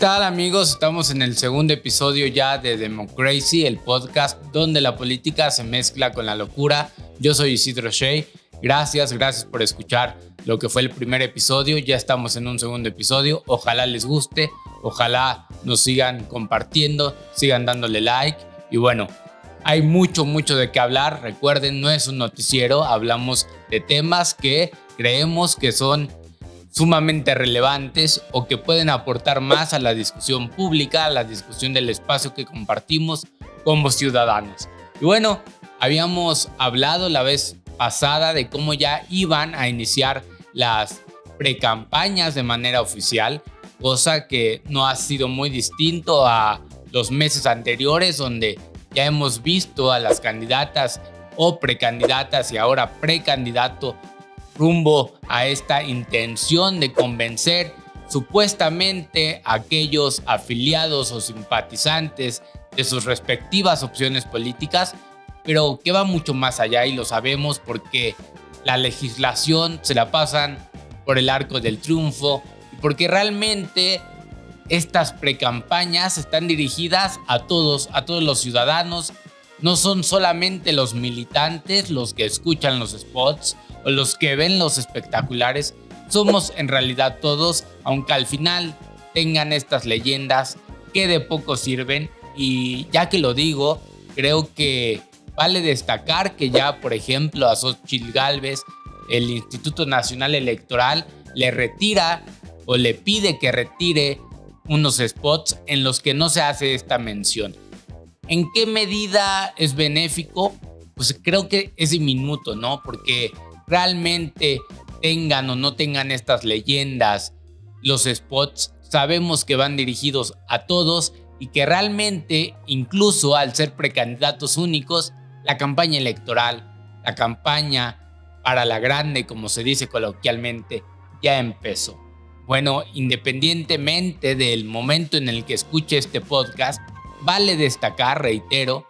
tal, amigos? Estamos en el segundo episodio ya de Democracy, el podcast donde la política se mezcla con la locura. Yo soy Isidro Shea. Gracias por escuchar lo que fue el primer episodio. Ya estamos en un segundo episodio. Ojalá les guste, ojalá nos sigan compartiendo, sigan dándole like. Y bueno, hay mucho de qué hablar. Recuerden, no es un noticiero. Hablamos de temas que creemos que son sumamente relevantes o que pueden aportar más a la discusión pública, a la discusión del espacio que compartimos como ciudadanos. Y bueno, habíamos hablado la vez pasada de cómo ya iban a iniciar las precampañas de manera oficial, cosa que no ha sido muy distinto a los meses anteriores, donde ya hemos visto a las candidatas o precandidatas y ahora precandidato rumbo a esta intención de convencer supuestamente a aquellos afiliados o simpatizantes de sus respectivas opciones políticas, pero que va mucho más allá y lo sabemos porque la legislación se la pasan por el arco del triunfo y porque realmente estas precampañas están dirigidas a todos los ciudadanos. No son solamente los militantes los que escuchan los spots o los que ven los espectaculares, somos en realidad todos, aunque al final tengan estas leyendas que de poco sirven. Y ya que lo digo, creo que vale destacar que ya, por ejemplo, a Xóchitl Gálvez, el Instituto Nacional Electoral le retira o le pide que retire unos spots en los que no se hace esta mención. ¿En qué medida es benéfico? Pues creo que es diminuto, ¿no? Porque realmente tengan o no tengan estas leyendas, los spots sabemos que van dirigidos a todos y que realmente, incluso al ser precandidatos únicos, la campaña electoral, la campaña para la grande, como se dice coloquialmente, ya empezó. Bueno, independientemente del momento en el que escuche este podcast, vale destacar, reitero,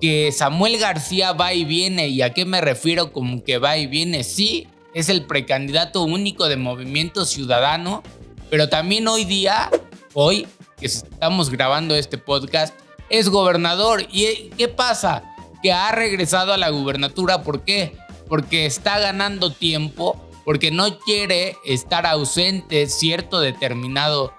que Samuel García va y viene. ¿Y a qué me refiero con que va y viene? Sí, es el precandidato único de Movimiento Ciudadano, pero también hoy que estamos grabando este podcast, es gobernador. ¿Y qué pasa? Que ha regresado a la gubernatura. ¿Por qué? Porque está ganando tiempo, porque no quiere estar ausente cierto determinado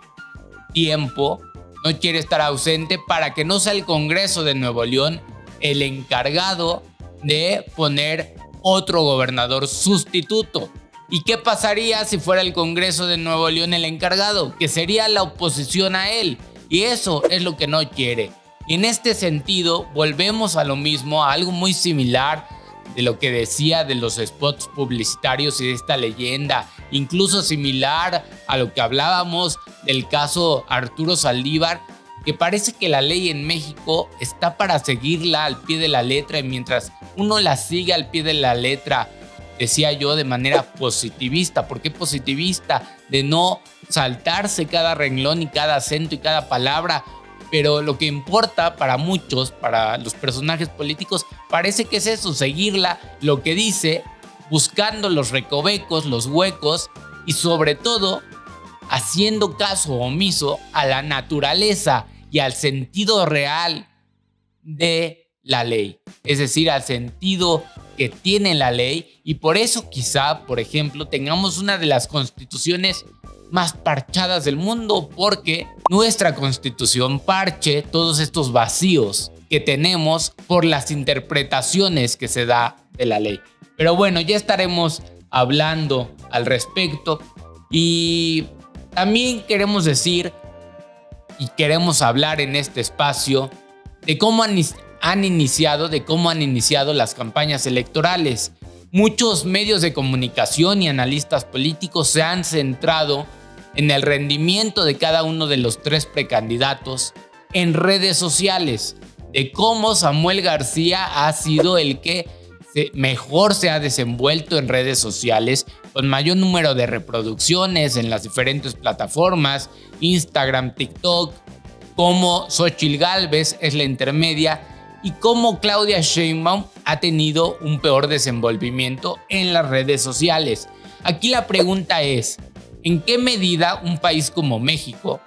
tiempo, no quiere estar ausente para que no sea el Congreso de Nuevo León el encargado de poner otro gobernador sustituto. ¿Y qué pasaría si fuera el Congreso de Nuevo León el encargado? Que sería la oposición a él. Y eso es lo que no quiere. Y en este sentido, volvemos a lo mismo, a algo muy similar de lo que decía de los spots publicitarios y de esta leyenda, incluso similar a lo que hablábamos del caso Arturo Saldívar, que parece que la ley en México está para seguirla al pie de la letra, y mientras uno la sigue al pie de la letra, decía yo, de manera positivista. ¿Por qué positivista? De no saltarse cada renglón y cada acento y cada palabra. Pero lo que importa para muchos, para los personajes políticos, parece que es eso, seguirla, lo que dice, buscando los recovecos, los huecos y sobre todo haciendo caso omiso a la naturaleza y al sentido real de la ley, es decir, al sentido que tiene la ley. Y por eso quizá, por ejemplo, tengamos una de las constituciones más parchadas del mundo, porque nuestra constitución parche todos estos vacíos que tenemos por las interpretaciones que se da de la ley. Pero bueno, ya estaremos hablando al respecto. Y también queremos decir y queremos hablar en este espacio de cómo han iniciado las campañas electorales. Muchos medios de comunicación y analistas políticos se han centrado en el rendimiento de cada uno de los tres precandidatos en redes sociales, de cómo Samuel García ha sido el que mejor se ha desenvuelto en redes sociales, con mayor número de reproducciones en las diferentes plataformas, Instagram, TikTok, cómo Xóchitl Gálvez es la intermedia y cómo Claudia Sheinbaum ha tenido un peor desenvolvimiento en las redes sociales. Aquí la pregunta es, ¿en qué medida un país como México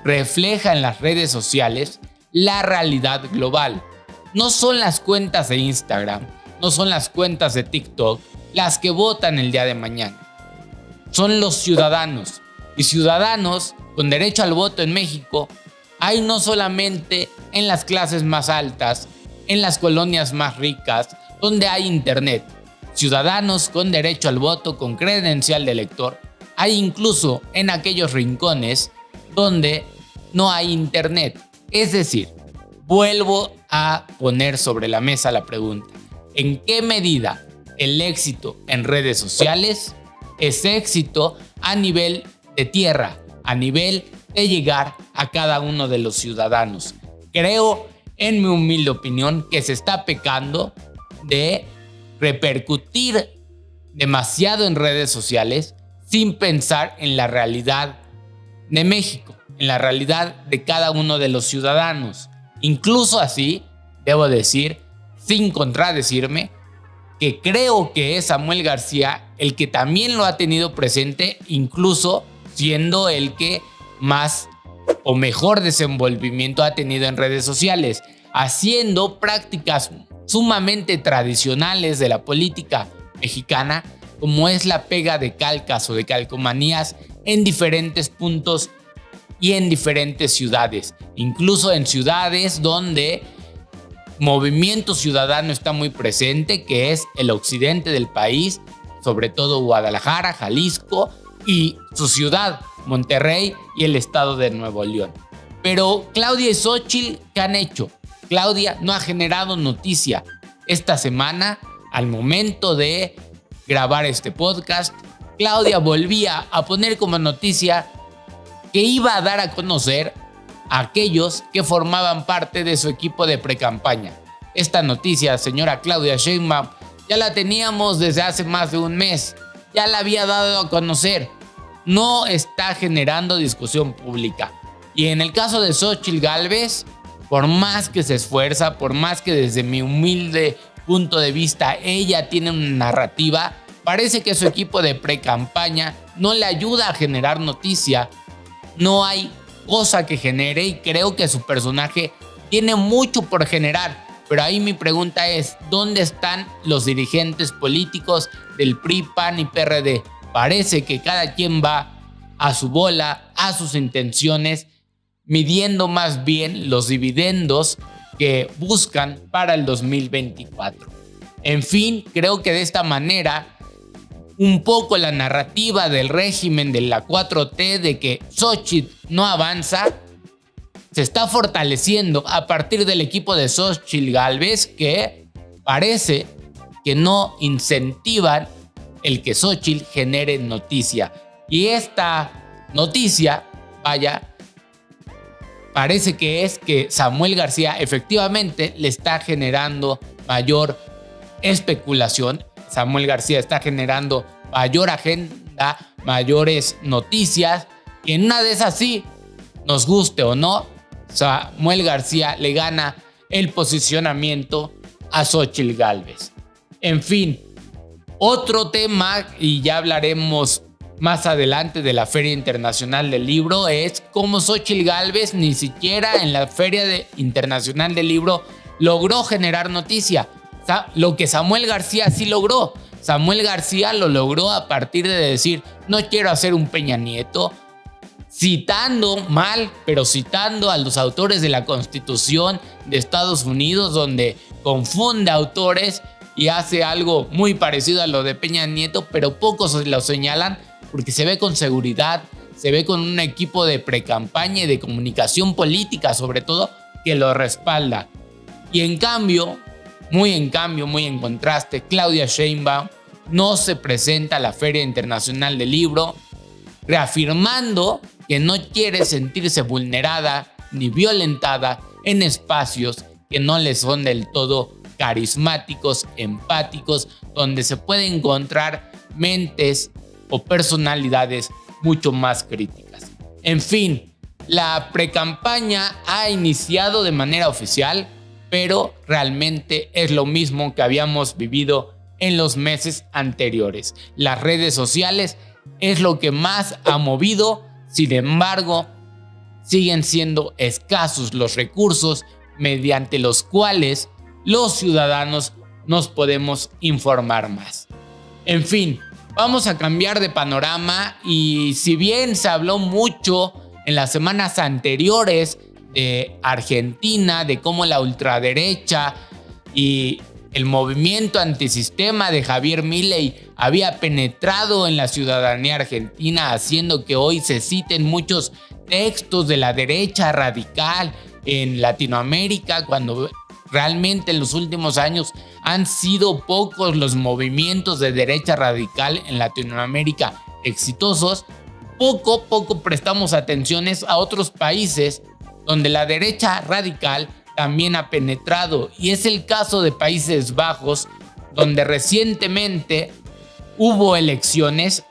refleja en las redes sociales la realidad global. No son las cuentas de Instagram, no son las cuentas de TikTok las que votan el día de mañana. Son los ciudadanos. Y ciudadanos con derecho al voto en México hay no solamente en las clases más altas, en las colonias más ricas, donde hay internet. Ciudadanos con derecho al voto, con credencial de elector, hay incluso en aquellos rincones donde no hay internet. Es decir, vuelvo a poner sobre la mesa la pregunta: ¿en qué medida el éxito en redes sociales es éxito a nivel de tierra, a nivel de llegar a cada uno de los ciudadanos? Creo, en mi humilde opinión, que se está pecando de repercutir demasiado en redes sociales sin pensar en la realidad de México, en la realidad de cada uno de los ciudadanos. Incluso así, debo decir, sin contradecirme, que creo que es Samuel García el que también lo ha tenido presente, incluso siendo el que más o mejor desenvolvimiento ha tenido en redes sociales, haciendo prácticas sumamente tradicionales de la política mexicana, como es la pega de calcas o de calcomanías en diferentes puntos y en diferentes ciudades, incluso en ciudades donde Movimiento Ciudadano está muy presente, que es el occidente del país, sobre todo Guadalajara, Jalisco y su ciudad, Monterrey, y el estado de Nuevo León. Pero Claudia y Xóchitl, ¿qué han hecho? Claudia no ha generado noticia. Esta semana, al momento de grabar este podcast, Claudia volvía a poner como noticia que iba a dar a conocer a aquellos que formaban parte de su equipo de precampaña. Esta noticia, señora Claudia Sheinbaum, ya la teníamos desde hace más de un mes. Ya la había dado a conocer. No está generando discusión pública. Y en el caso de Xóchitl Gálvez, por más que se esfuerza, por más que desde mi humilde punto de vista ella tiene una narrativa, parece que su equipo de precampaña no le ayuda a generar noticia. No hay cosa que genere y creo que su personaje tiene mucho por generar. Pero ahí mi pregunta es, ¿dónde están los dirigentes políticos del PRI, PAN y PRD? Parece que cada quien va a su bola, a sus intenciones, midiendo más bien los dividendos que buscan para el 2024. En fin, creo que de esta manera un poco la narrativa del régimen de la 4T de que Xóchitl no avanza se está fortaleciendo a partir del equipo de Xóchitl Gálvez, que parece que no incentivan el que Xóchitl genere noticia. Y esta noticia, parece que es que Samuel García efectivamente le está generando mayor especulación. Samuel García está generando mayor agenda, mayores noticias. Y en una de esas sí, nos guste o no, Samuel García le gana el posicionamiento a Xóchitl Gálvez. En fin, otro tema, y ya hablaremos más adelante de la Feria Internacional del Libro, es cómo Xóchitl Gálvez ni siquiera en la Feria Internacional del Libro logró generar noticia. Lo que Samuel García sí logró. Samuel García lo logró a partir de decir: no quiero hacer un Peña Nieto, citando mal, pero citando a los autores de la Constitución de Estados Unidos, donde confunde autores y hace algo muy parecido a lo de Peña Nieto, pero pocos lo señalan porque se ve con seguridad, se ve con un equipo de precampaña y de comunicación política, sobre todo, que lo respalda. Y en cambio, muy en contraste, Claudia Sheinbaum no se presenta a la Feria Internacional del Libro, reafirmando que no quiere sentirse vulnerada ni violentada en espacios que no le son del todo carismáticos, empáticos, donde se puede encontrar mentes o personalidades mucho más críticas. En fin, la precampaña ha iniciado de manera oficial, pero realmente es lo mismo que habíamos vivido en los meses anteriores. Las redes sociales es lo que más ha movido. Sin embargo, siguen siendo escasos los recursos mediante los cuales los ciudadanos nos podemos informar más. En fin, vamos a cambiar de panorama y si bien se habló mucho en las semanas anteriores de Argentina, de cómo la ultraderecha y el movimiento antisistema de Javier Milei había penetrado en la ciudadanía argentina, haciendo que hoy se citen muchos textos de la derecha radical en Latinoamérica, cuando realmente en los últimos años han sido pocos los movimientos de derecha radical en Latinoamérica exitosos. Poco a poco prestamos atenciones a otros países donde la derecha radical también ha penetrado, y es el caso de Países Bajos, donde recientemente hubo elecciones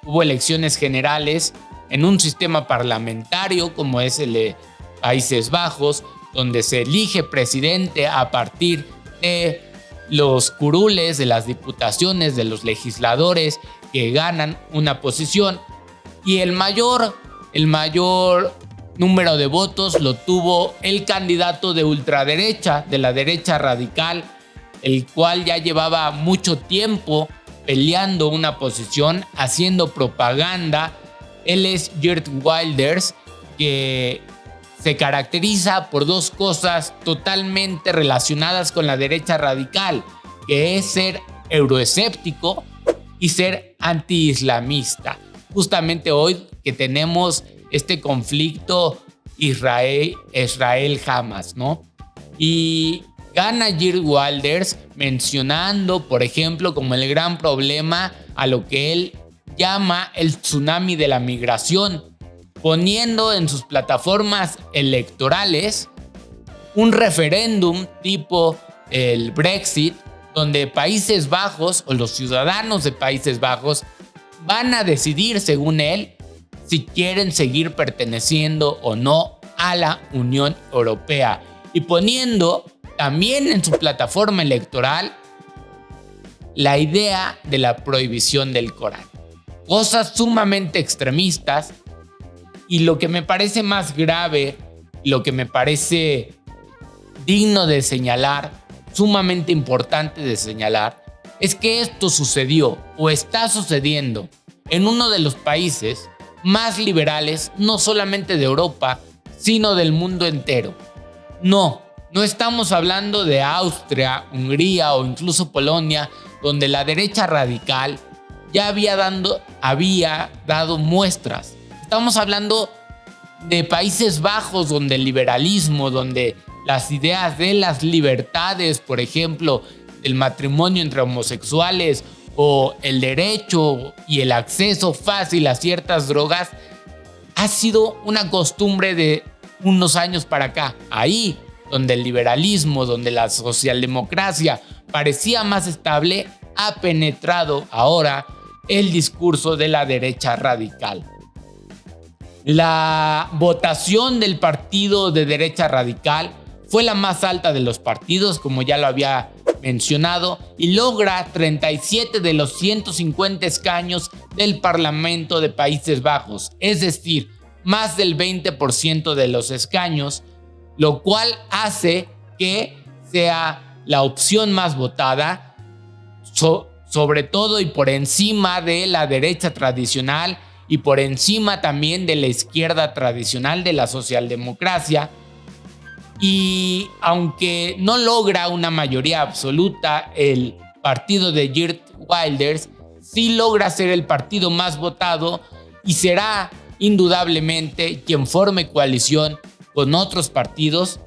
generales en un sistema parlamentario como es el de Países Bajos, donde se elige presidente a partir de los curules, de las diputaciones, de los legisladores que ganan una posición, y el mayor número de votos lo tuvo el candidato de ultraderecha, de la derecha radical, el cual ya llevaba mucho tiempo peleando una posición, haciendo propaganda. Él es Geert Wilders, que se caracteriza por dos cosas totalmente relacionadas con la derecha radical, que es ser euroescéptico y ser antiislamista. Justamente hoy que tenemos este conflicto Israel-Hamas, ¿no? Y gana Geert Wilders mencionando, por ejemplo, como el gran problema a lo que él llama el tsunami de la migración, poniendo en sus plataformas electorales un referéndum tipo el Brexit, donde Países Bajos o los ciudadanos de Países Bajos van a decidir, según él, si quieren seguir perteneciendo o no a la Unión Europea, y poniendo también en su plataforma electoral la idea de la prohibición del Corán. Cosas sumamente extremistas, y lo que me parece más grave, lo que me parece digno de señalar, sumamente importante de señalar, es que esto sucedió o está sucediendo en uno de los países más liberales, no solamente de Europa, sino del mundo entero. No estamos hablando de Austria, Hungría o incluso Polonia, donde la derecha radical ya había dado muestras. Estamos hablando de Países Bajos, donde el liberalismo, donde las ideas de las libertades, por ejemplo, el matrimonio entre homosexuales o el derecho y el acceso fácil a ciertas drogas, ha sido una costumbre de unos años para acá. Ahí donde el liberalismo, donde la socialdemocracia parecía más estable, ha penetrado ahora el discurso de la derecha radical. La votación del partido de derecha radical fue la más alta de los partidos, como ya lo había mencionado, y logra 37 de los 150 escaños del Parlamento de Países Bajos, es decir, más del 20% de los escaños, lo cual hace que sea la opción más votada, sobre todo y por encima de la derecha tradicional y por encima también de la izquierda tradicional, de la socialdemocracia. Y aunque no logra una mayoría absoluta, el partido de Geert Wilders sí logra ser el partido más votado y será indudablemente quien forme coalición con otros partidos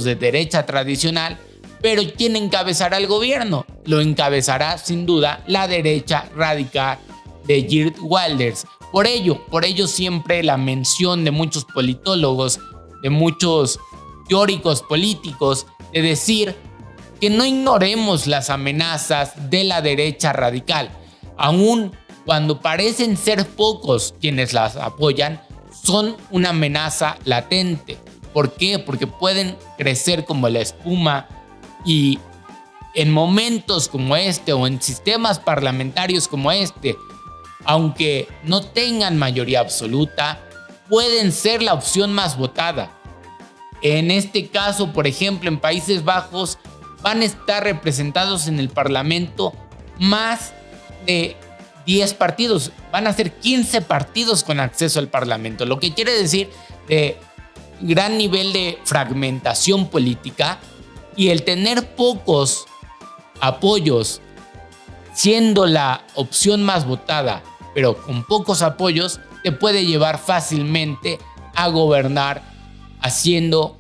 de derecha tradicional, pero quien encabezará el gobierno lo encabezará sin duda la derecha radical de Geert Wilders. Por ello siempre la mención de muchos politólogos, de muchos teóricos políticos, de decir que no ignoremos las amenazas de la derecha radical. Aun cuando parecen ser pocos quienes las apoyan, son una amenaza latente. ¿Por qué? Porque pueden crecer como la espuma, y en momentos como este o en sistemas parlamentarios como este, aunque no tengan mayoría absoluta, pueden ser la opción más votada. En este caso, por ejemplo, en Países Bajos van a estar representados en el Parlamento más de 10 partidos. Van a ser 15 partidos con acceso al Parlamento, lo que quiere decir gran nivel de fragmentación política, y el tener pocos apoyos siendo la opción más votada, pero con pocos apoyos, te puede llevar fácilmente a gobernar haciendo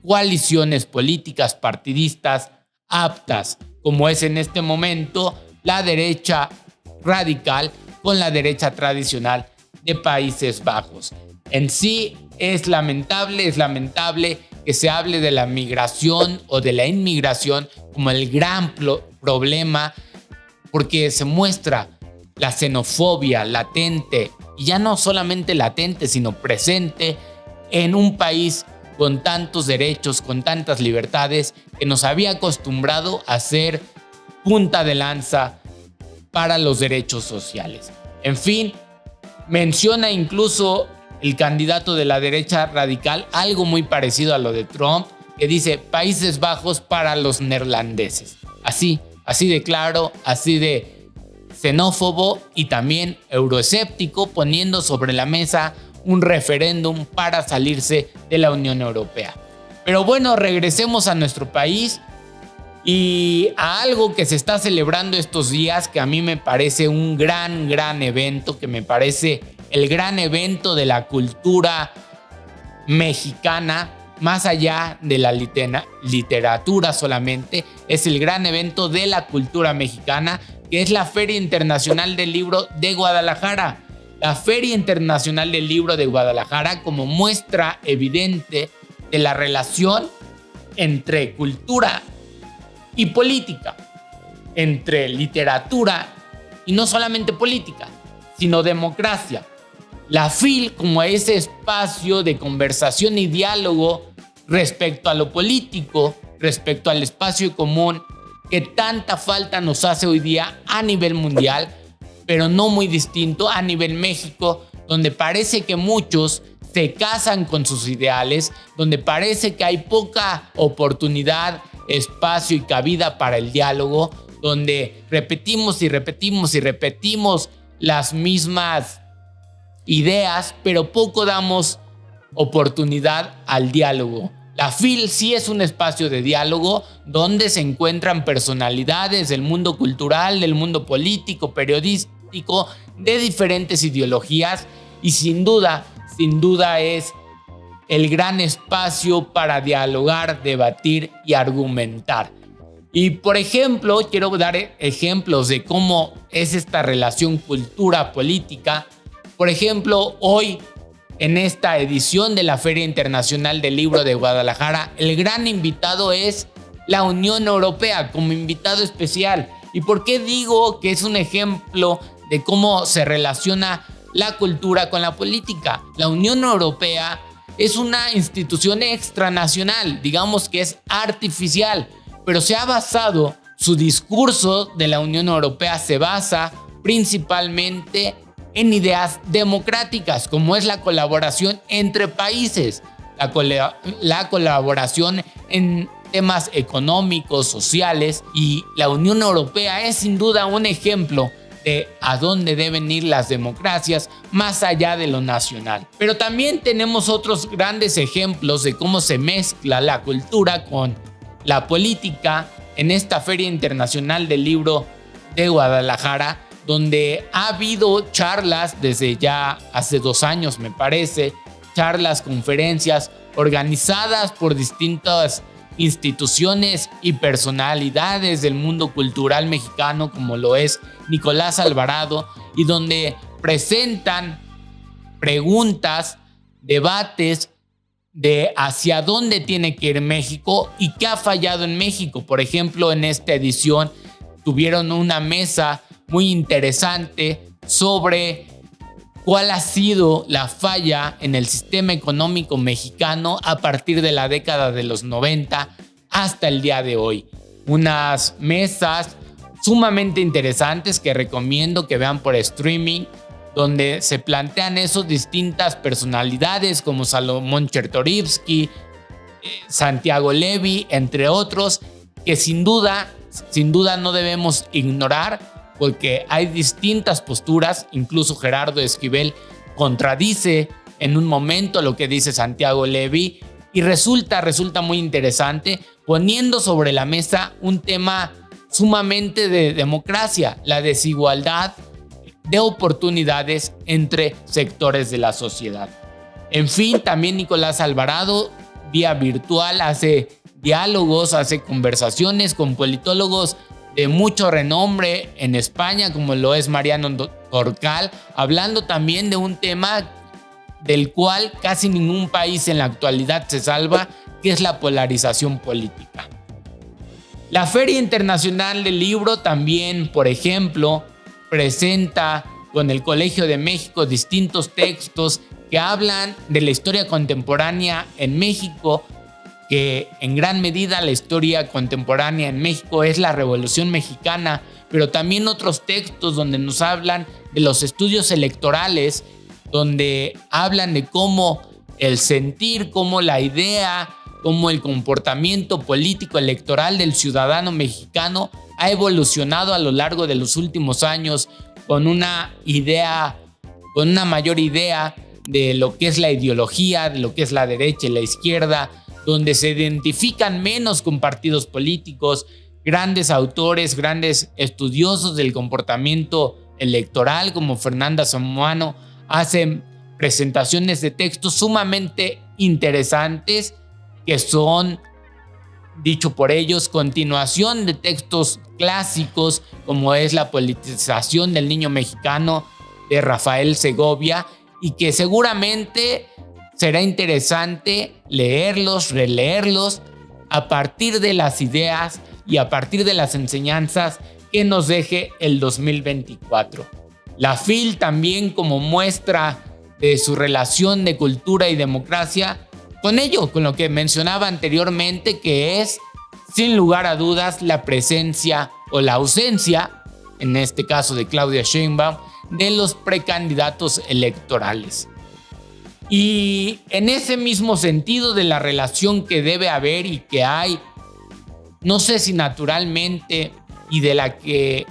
coaliciones políticas partidistas aptas, como es en este momento la derecha radical con la derecha tradicional de Países Bajos. En sí es lamentable que se hable de la migración o de la inmigración como el gran problema, porque se muestra la xenofobia latente, y ya no solamente latente, sino presente en un país con tantos derechos, con tantas libertades, que nos había acostumbrado a ser punta de lanza para los derechos sociales. En fin, menciona incluso el candidato de la derecha radical algo muy parecido a lo de Trump, que dice Países Bajos para los neerlandeses. Así de claro, así de xenófobo y también euroescéptico, poniendo sobre la mesa un referéndum para salirse de la Unión Europea. Pero bueno, regresemos a nuestro país y a algo que se está celebrando estos días, que a mí me parece un gran evento, que me parece el gran evento de la cultura mexicana, más allá de la literatura solamente, es el gran evento de la cultura mexicana, que es la Feria Internacional del Libro de Guadalajara. La Feria Internacional del Libro de Guadalajara, como muestra evidente de la relación entre cultura y política, entre literatura y no solamente política, sino democracia. La FIL como ese espacio de conversación y diálogo respecto a lo político, respecto al espacio común que tanta falta nos hace hoy día a nivel mundial, pero no muy distinto a nivel México, donde parece que muchos se casan con sus ideales, donde parece que hay poca oportunidad, espacio y cabida para el diálogo, donde repetimos las mismas ideas, pero poco damos oportunidad al diálogo. La FIL sí es un espacio de diálogo donde se encuentran personalidades del mundo cultural, del mundo político, periodístico, de diferentes ideologías, y sin duda es el gran espacio para dialogar, debatir y argumentar. Y por ejemplo, quiero dar ejemplos de cómo es esta relación cultura-política. Por ejemplo, hoy en esta edición de la Feria Internacional del Libro de Guadalajara, el gran invitado es la Unión Europea como invitado especial. ¿Y por qué digo que es un ejemplo de cómo se relaciona la cultura con la política? La Unión Europea es una institución extranacional, digamos que es artificial, pero su discurso de la Unión Europea se basa principalmente en ideas democráticas, como es la colaboración entre países, la colaboración en temas económicos, sociales, y la Unión Europea es sin duda un ejemplo de a dónde deben ir las democracias más allá de lo nacional. Pero también tenemos otros grandes ejemplos de cómo se mezcla la cultura con la política en esta Feria Internacional del Libro de Guadalajara, donde ha habido charlas desde ya hace 2 años, me parece, charlas, conferencias organizadas por distintas instituciones y personalidades del mundo cultural mexicano, como lo es Nicolás Alvarado, y donde presentan preguntas, debates de hacia dónde tiene que ir México y qué ha fallado en México. Por ejemplo, en esta edición tuvieron una mesa muy interesante sobre cuál ha sido la falla en el sistema económico mexicano a partir de la década de los 90 hasta el día de hoy. Unas mesas sumamente interesantes que recomiendo que vean por streaming, donde se plantean esas distintas personalidades como Salomón Chertorivsky, Santiago Levy, entre otros, que sin duda no debemos ignorar, porque hay distintas posturas. Incluso Gerardo Esquivel contradice en un momento lo que dice Santiago Levy, y resulta muy interesante, poniendo sobre la mesa un tema sumamente de democracia: la desigualdad de oportunidades entre sectores de la sociedad. En fin, también Nicolás Alvarado, vía virtual, hace diálogos, hace conversaciones con politólogos de mucho renombre en España, como lo es Mariano Torcal, hablando también de un tema del cual casi ningún país en la actualidad se salva, que es la polarización política. La Feria Internacional del Libro también, por ejemplo, presenta con el Colegio de México distintos textos que hablan de la historia contemporánea en México, que en gran medida la historia contemporánea en México es la Revolución Mexicana, pero también otros textos donde nos hablan de los estudios electorales, donde hablan de cómo el sentir, cómo la idea, cómo el comportamiento político electoral del ciudadano mexicano ha evolucionado a lo largo de los últimos años con una mayor idea de lo que es la ideología, de lo que es la derecha y la izquierda, donde se identifican menos con partidos políticos. Grandes autores, grandes estudiosos del comportamiento electoral como Fernanda Samuano hacen presentaciones de textos sumamente interesantes que son, dicho por ellos, continuación de textos clásicos como es La politización del niño mexicano de Rafael Segovia, y que seguramente será interesante leerlos, releerlos a partir de las ideas y a partir de las enseñanzas que nos deje el 2024. La FIL también, como muestra de su relación de cultura y democracia, con lo que mencionaba anteriormente, que es, sin lugar a dudas, la presencia o la ausencia, en este caso de Claudia Sheinbaum, de los precandidatos electorales. Y en ese mismo sentido de la relación que debe haber y que hay, no sé si naturalmente, y de la que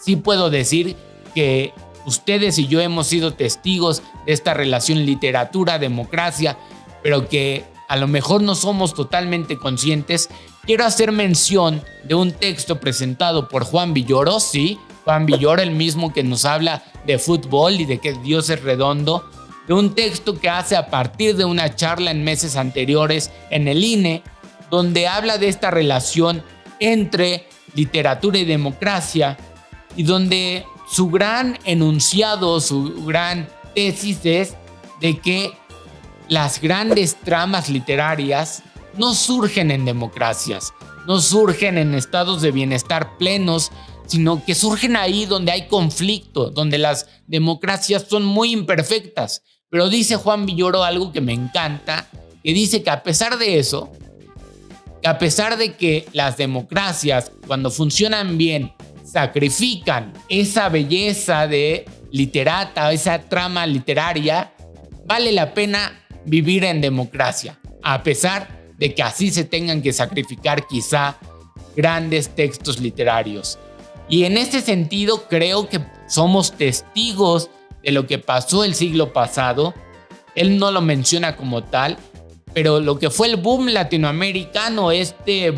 sí puedo decir que ustedes y yo hemos sido testigos de esta relación literatura-democracia, pero que a lo mejor no somos totalmente conscientes, quiero hacer mención de un texto presentado por Juan Villoro, sí, Juan Villoro, el mismo que nos habla de fútbol y de que Dios es redondo, de un texto que hace a partir de una charla en meses anteriores en el INE, donde habla de esta relación entre literatura y democracia, y donde su gran enunciado, su gran tesis es de que las grandes tramas literarias no surgen en democracias, no surgen en estados de bienestar plenos, sino que surgen ahí donde hay conflicto, donde las democracias son muy imperfectas. Pero dice Juan Villoro algo que me encanta, que dice que a pesar de eso, que a pesar de que las democracias, cuando funcionan bien, sacrifican esa belleza de literata, esa trama literaria, vale la pena vivir en democracia, a pesar de que así se tengan que sacrificar quizá grandes textos literarios. Y en este sentido creo que somos testigos de lo que pasó el siglo pasado. Él no lo menciona como tal, pero lo que fue el boom latinoamericano, este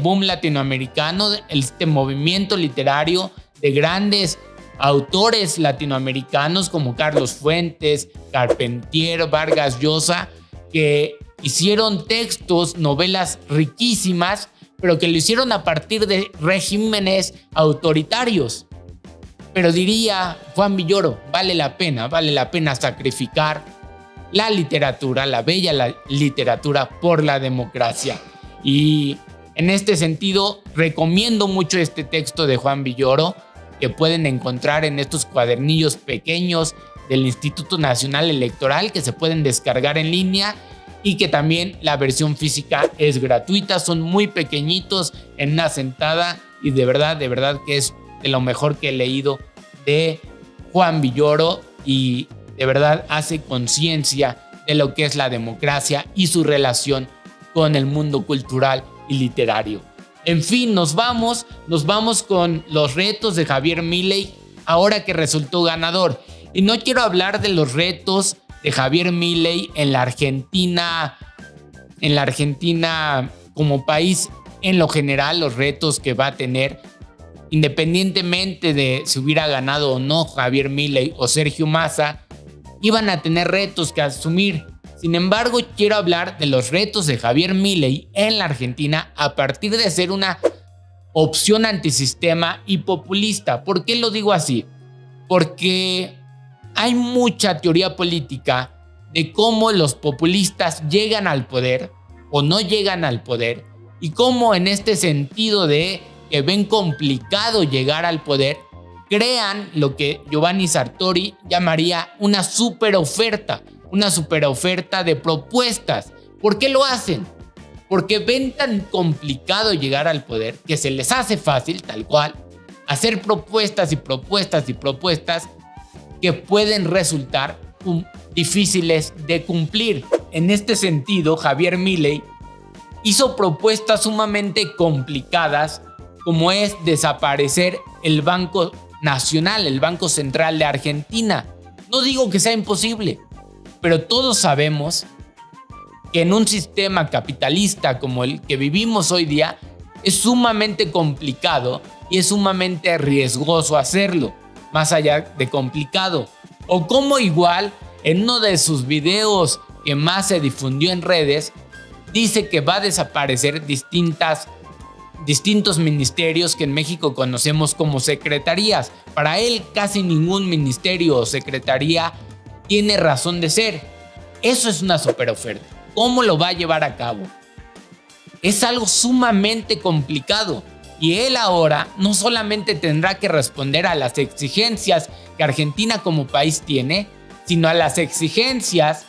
movimiento literario de grandes autores latinoamericanos como Carlos Fuentes, Carpentier, Vargas Llosa, que hicieron textos, novelas riquísimas, pero que lo hicieron a partir de regímenes autoritarios. Pero diría Juan Villoro, vale la pena sacrificar la literatura, la bella literatura, por la democracia. Y en este sentido, recomiendo mucho este texto de Juan Villoro, que pueden encontrar en estos cuadernillos pequeños del Instituto Nacional Electoral, que se pueden descargar en línea, y que también la versión física es gratuita. Son muy pequeñitos en una sentada, y de verdad que es de lo mejor que he leído de Juan Villoro, y de verdad hace conciencia de lo que es la democracia y su relación con el mundo cultural y literario. En fin, nos vamos con los retos de Javier Milei ahora que resultó ganador. Y no quiero hablar de los retos de Javier Milei en la Argentina como país en lo general, los retos que va a tener, independientemente de si hubiera ganado o no Javier Milei o Sergio Massa, iban a tener retos que asumir. Sin embargo, quiero hablar de los retos de Javier Milei en la Argentina a partir de ser una opción antisistema y populista. ¿Por qué lo digo así? Porque hay mucha teoría política de cómo los populistas llegan al poder o no llegan al poder y cómo en este sentido de que ven complicado llegar al poder, crean lo que Giovanni Sartori llamaría una superoferta de propuestas. ¿Por qué lo hacen? Porque ven tan complicado llegar al poder que se les hace fácil, tal cual, hacer propuestas que pueden resultar difíciles de cumplir. En este sentido, Javier Milei hizo propuestas sumamente complicadas, como es desaparecer el Banco Nacional, el Banco Central de Argentina. No digo que sea imposible, pero todos sabemos que en un sistema capitalista como el que vivimos hoy día es sumamente complicado y es sumamente riesgoso hacerlo, más allá de complicado. O como igual en uno de sus videos que más se difundió en redes, dice que va a desaparecer distintos ministerios que en México conocemos como secretarías. Para él casi ningún ministerio o secretaría tiene razón de ser. Eso es una superoferta. ¿Cómo lo va a llevar a cabo? Es algo sumamente complicado. Y él ahora no solamente tendrá que responder a las exigencias que Argentina como país tiene, sino a las exigencias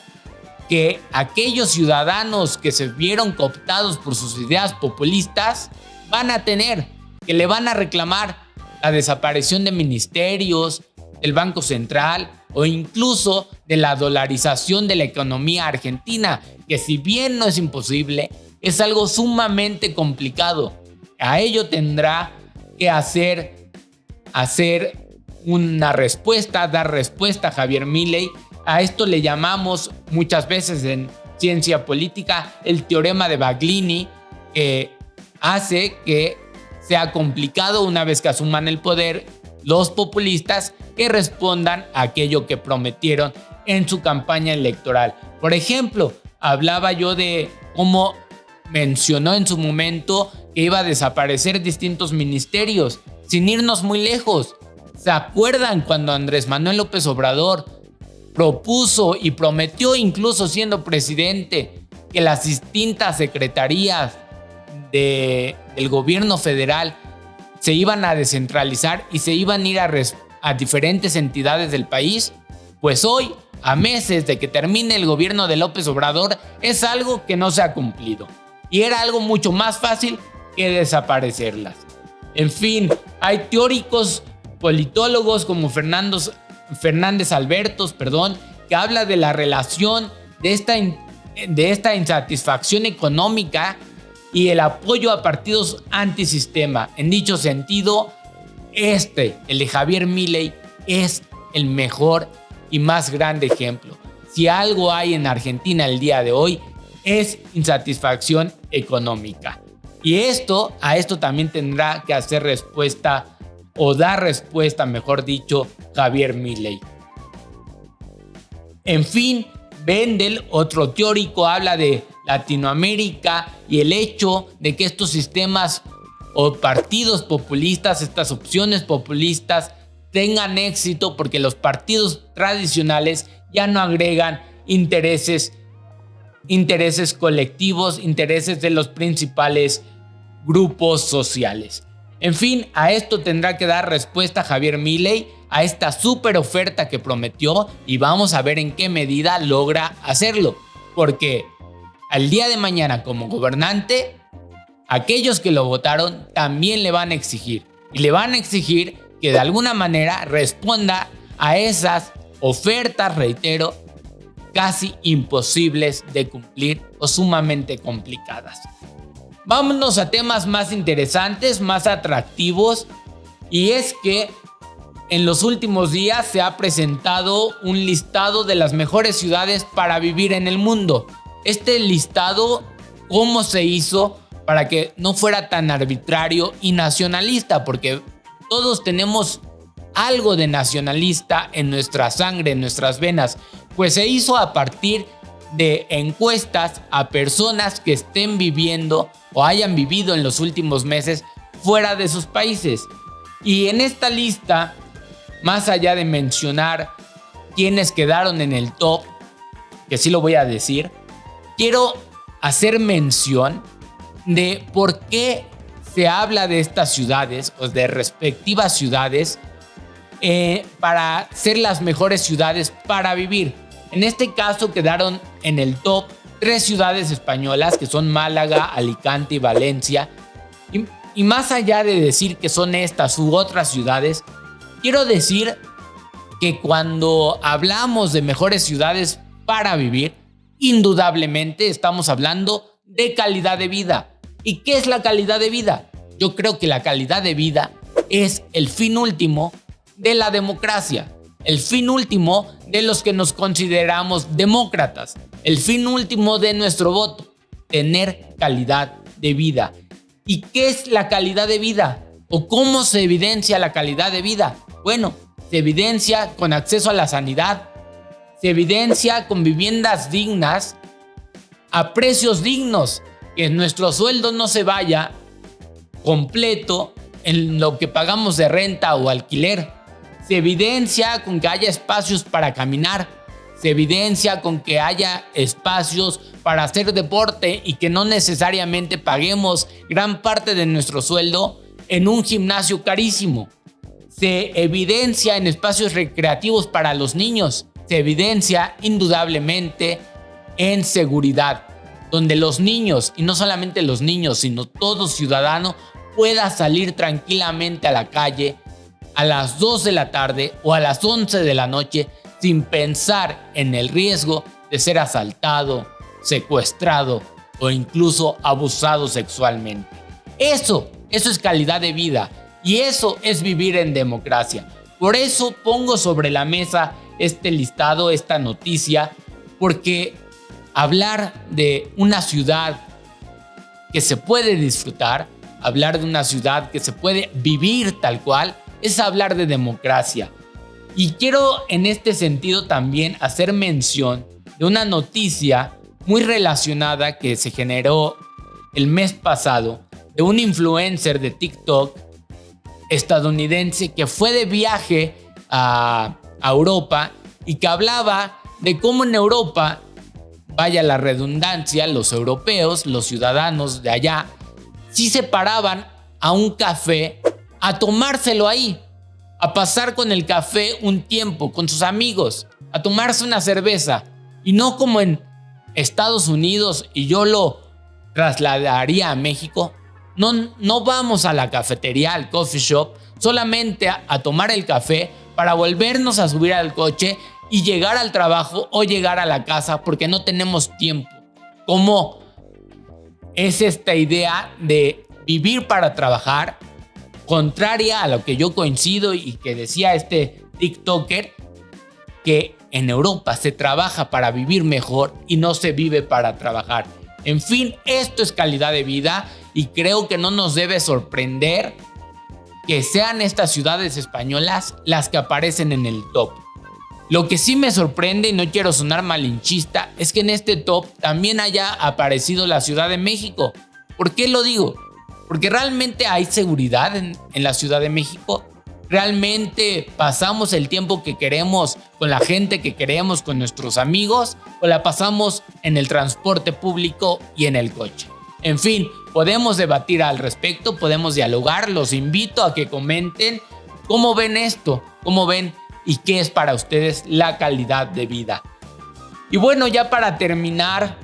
que aquellos ciudadanos que se vieron cooptados por sus ideas populistas van a tener, que le van a reclamar la desaparición de ministerios, del Banco Central o incluso de la dolarización de la economía argentina, que si bien no es imposible, es algo sumamente complicado. A ello tendrá que dar respuesta a Javier Milei. A esto le llamamos muchas veces en ciencia política el teorema de Baglini, que hace que sea complicado una vez que asuman el poder los populistas que respondan a aquello que prometieron en su campaña electoral. Por ejemplo, hablaba yo de cómo mencionó en su momento que iba a desaparecer distintos ministerios, sin irnos muy lejos. ¿Se acuerdan cuando Andrés Manuel López Obrador propuso y prometió, incluso siendo presidente, que las distintas secretarías del gobierno federal se iban a descentralizar y se iban a ir a diferentes entidades del país? Pues hoy, a meses de que termine el gobierno de López Obrador, es algo que no se ha cumplido. Y era algo mucho más fácil que desaparecerlas. En fin, hay teóricos, politólogos como Fernández Albertos, que habla de la relación de esta insatisfacción económica y el apoyo a partidos antisistema. En dicho sentido, el de Javier Milei, es el mejor y más grande ejemplo. Si algo hay en Argentina el día de hoy, es insatisfacción económica. Y a esto también tendrá que hacer respuesta, o dar respuesta, mejor dicho, Javier Milei. En fin, Wendel, otro teórico, habla de Latinoamérica y el hecho de que estos sistemas o partidos populistas, estas opciones populistas, tengan éxito porque los partidos tradicionales ya no agregan intereses colectivos, intereses de los principales grupos sociales. En fin, a esto tendrá que dar respuesta Javier Milei, a esta super oferta que prometió, y vamos a ver en qué medida logra hacerlo, porque al día de mañana como gobernante, aquellos que lo votaron también le van a exigir, y le van a exigir que de alguna manera responda a esas ofertas, reitero, casi imposibles de cumplir o sumamente complicadas. Vámonos a temas más interesantes, más atractivos, y es que en los últimos días se ha presentado un listado de las mejores ciudades para vivir en el mundo. Este listado, ¿cómo se hizo? Para que no fuera tan arbitrario y nacionalista, porque todos tenemos algo de nacionalista en nuestra sangre, en nuestras venas, pues se hizo a partir de encuestas a personas que estén viviendo o hayan vivido en los últimos meses fuera de sus países. Y en esta lista, más allá de mencionar quienes quedaron en el top, que sí lo voy a decir, quiero hacer mención de por qué se habla de estas ciudades o de respectivas ciudades para ser las mejores ciudades para vivir. En este caso quedaron en el top 3 ciudades españolas, que son Málaga, Alicante y Valencia. Y más allá de decir que son estas u otras ciudades, quiero decir que cuando hablamos de mejores ciudades para vivir, indudablemente estamos hablando de calidad de vida. ¿Y qué es la calidad de vida? Yo creo que la calidad de vida es el fin último de la democracia, el fin último de los que nos consideramos demócratas, el fin último de nuestro voto, tener calidad de vida. ¿Y qué es la calidad de vida? ¿O cómo se evidencia la calidad de vida? Bueno, se evidencia con acceso a la sanidad, se evidencia con viviendas dignas, a precios dignos, que nuestro sueldo no se vaya completo en lo que pagamos de renta o alquiler. Se evidencia con que haya espacios para caminar, se evidencia con que haya espacios para hacer deporte y que no necesariamente paguemos gran parte de nuestro sueldo en un gimnasio carísimo. Se evidencia en espacios recreativos para los niños, se evidencia indudablemente en seguridad, donde los niños, y no solamente los niños, sino todo ciudadano, pueda salir tranquilamente a la calle a las 2 de la tarde o a las 11 de la noche sin pensar en el riesgo de ser asaltado, secuestrado o incluso abusado sexualmente. Eso es calidad de vida y eso es vivir en democracia. Por eso pongo sobre la mesa este listado, esta noticia, porque hablar de una ciudad que se puede disfrutar, hablar de una ciudad que se puede vivir tal cual, es hablar de democracia. Y quiero en este sentido también hacer mención de una noticia muy relacionada que se generó el mes pasado de un influencer de TikTok estadounidense que fue de viaje a Europa y que hablaba de cómo en Europa, vaya la redundancia, los europeos, los ciudadanos de allá, sí se paraban a un café a tomárselo ahí, a pasar con el café un tiempo con sus amigos, a tomarse una cerveza, y no como en Estados Unidos, y yo lo trasladaría a México. No vamos a la cafetería, al coffee shop, solamente a tomar el café para volvernos a subir al coche y llegar al trabajo o llegar a la casa porque no tenemos tiempo. ¿Cómo es esta idea de vivir para trabajar? Contraria a lo que yo coincido y que decía este TikToker, que en Europa se trabaja para vivir mejor y no se vive para trabajar. En fin, esto es calidad de vida y creo que no nos debe sorprender que sean estas ciudades españolas las que aparecen en el top. Lo que sí me sorprende, y no quiero sonar malinchista, es que en este top también haya aparecido la Ciudad de México. ¿Por qué lo digo? Porque realmente hay seguridad en la Ciudad de México. ¿Realmente pasamos el tiempo que queremos con la gente que queremos, con nuestros amigos? ¿O la pasamos en el transporte público y en el coche? En fin, podemos debatir al respecto, podemos dialogar. Los invito a que comenten cómo ven esto, cómo ven y qué es para ustedes la calidad de vida. Y bueno, ya para terminar,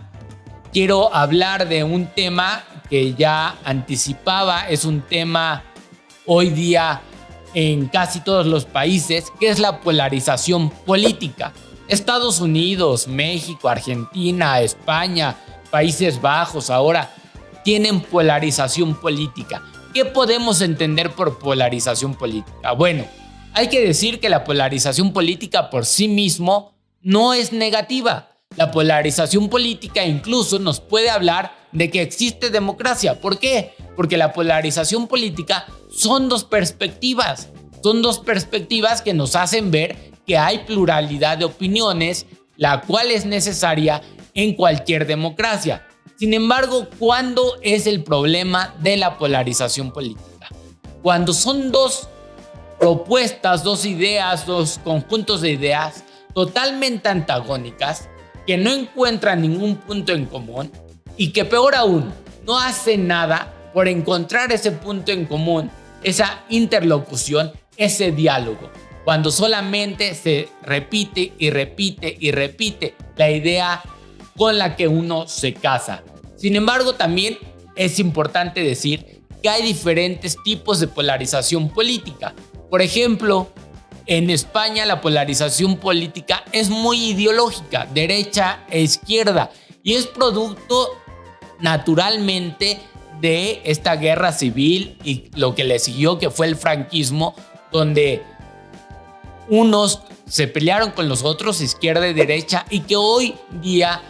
quiero hablar de un tema que ya anticipaba. Es un tema hoy día en casi todos los países, que es la polarización política. Estados Unidos, México, Argentina, España, Países Bajos ahora tienen polarización política. ¿Qué podemos entender por polarización política? Bueno, hay que decir que la polarización política por sí mismo no es negativa. La polarización política incluso nos puede hablar de que existe democracia. ¿Por qué? Porque la polarización política son dos perspectivas. Son dos perspectivas que nos hacen ver que hay pluralidad de opiniones, la cual es necesaria en cualquier democracia. Sin embargo, ¿cuándo es el problema de la polarización política? Cuando son dos propuestas, dos ideas, dos conjuntos de ideas totalmente antagónicas, que no encuentran ningún punto en común y que peor aún, no hacen nada por encontrar ese punto en común, esa interlocución, ese diálogo. Cuando solamente se repite y repite y repite la idea con la que uno se casa. Sin embargo, también es importante decir que hay diferentes tipos de polarización política. Por ejemplo, en España la polarización política es muy ideológica, derecha e izquierda, y es producto naturalmente de esta guerra civil y lo que le siguió, que fue el franquismo, donde unos se pelearon con los otros, izquierda y derecha, y que hoy día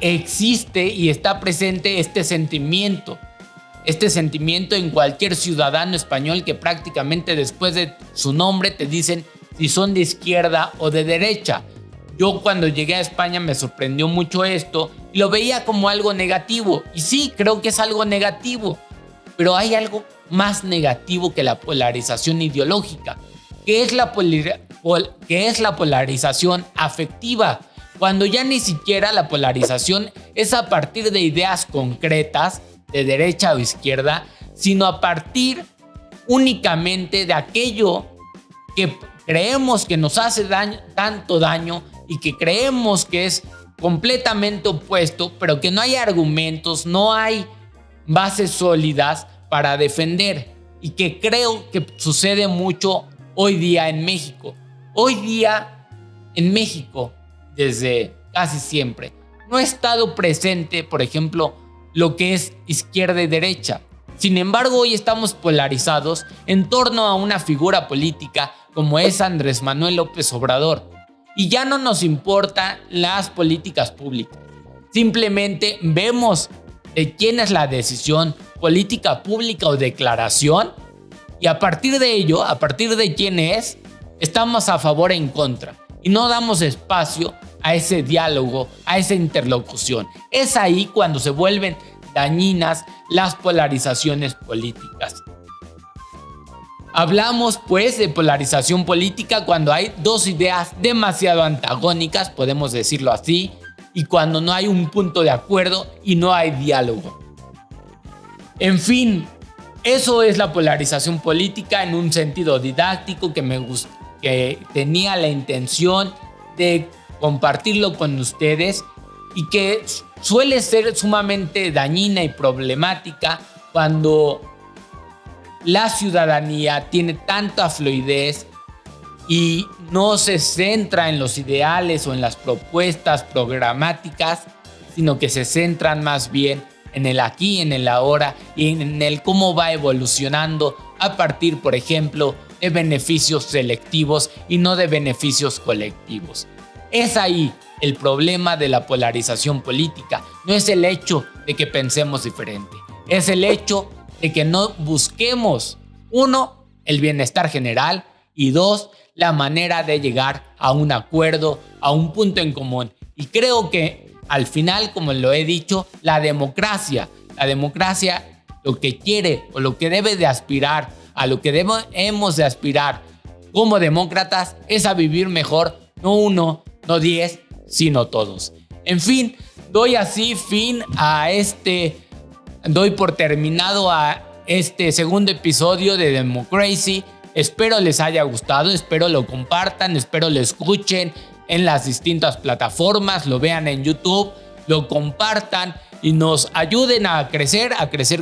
existe y está presente este sentimiento en cualquier ciudadano español, que prácticamente después de su nombre te dicen si son de izquierda o de derecha. Yo cuando llegué a España me sorprendió mucho esto y lo veía como algo negativo. Y sí, creo que es algo negativo, pero hay algo más negativo que la polarización ideológica, que es la polarización afectiva. Cuando ya ni siquiera la polarización es a partir de ideas concretas, de derecha o izquierda, sino a partir únicamente de aquello que creemos que nos hace tanto daño y que creemos que es completamente opuesto, pero que no hay argumentos, no hay bases sólidas para defender, y que creo que sucede mucho hoy día en México. Hoy día en México, desde casi siempre, no ha estado presente, por ejemplo, lo que es izquierda y derecha. Sin embargo, hoy estamos polarizados en torno a una figura política como es Andrés Manuel López Obrador. Y ya no nos importan las políticas públicas. Simplemente vemos de quién es la decisión, política pública o declaración, y a partir de ello, a partir de quién es, estamos a favor o en contra. Y no damos espacio a ese diálogo, a esa interlocución. Es ahí cuando se vuelven dañinas las polarizaciones políticas. Hablamos pues de polarización política cuando hay dos ideas demasiado antagónicas, podemos decirlo así, y cuando no hay un punto de acuerdo y no hay diálogo. En fin, eso es la polarización política en un sentido didáctico que tenía la intención de compartirlo con ustedes, y que suele ser sumamente dañina y problemática cuando la ciudadanía tiene tanta fluidez y no se centra en los ideales o en las propuestas programáticas, sino que se centran más bien en el aquí, en el ahora y en el cómo va evolucionando a partir, por ejemplo, de beneficios selectivos y no de beneficios colectivos. Es ahí el problema de la polarización política. No es el hecho de que pensemos diferente, es el hecho de que no busquemos, uno, el bienestar general, y dos, la manera de llegar a un acuerdo, a un punto en común. Y creo que al final, como lo he dicho, la democracia lo que quiere o lo que debe de aspirar, a lo que debemos de aspirar como demócratas, es a vivir mejor, no uno, no 10, sino todos. En fin, doy por terminado a este segundo episodio de Democracy. Espero les haya gustado, espero lo compartan, espero lo escuchen en las distintas plataformas, lo vean en YouTube lo compartan y nos ayuden a crecer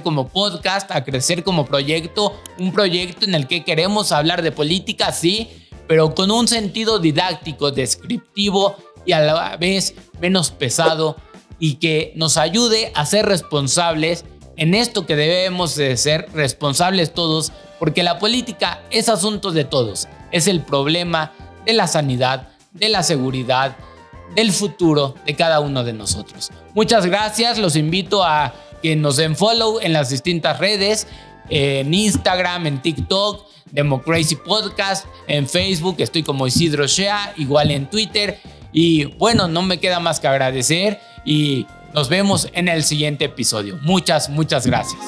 como podcast, a crecer como proyecto, un proyecto en el que queremos hablar de política, sí, pero con un sentido didáctico, descriptivo y a la vez menos pesado, y que nos ayude a ser responsables en esto que debemos de ser responsables todos, porque la política es asunto de todos, es el problema de la sanidad, de la seguridad, del futuro de cada uno de nosotros. Muchas gracias, los invito a que nos den follow en las distintas redes, en Instagram, en TikTok, Democracy Podcast, en Facebook estoy como Isidro Shea, igual en Twitter. Y bueno, no me queda más que agradecer y nos vemos en el siguiente episodio. Muchas gracias.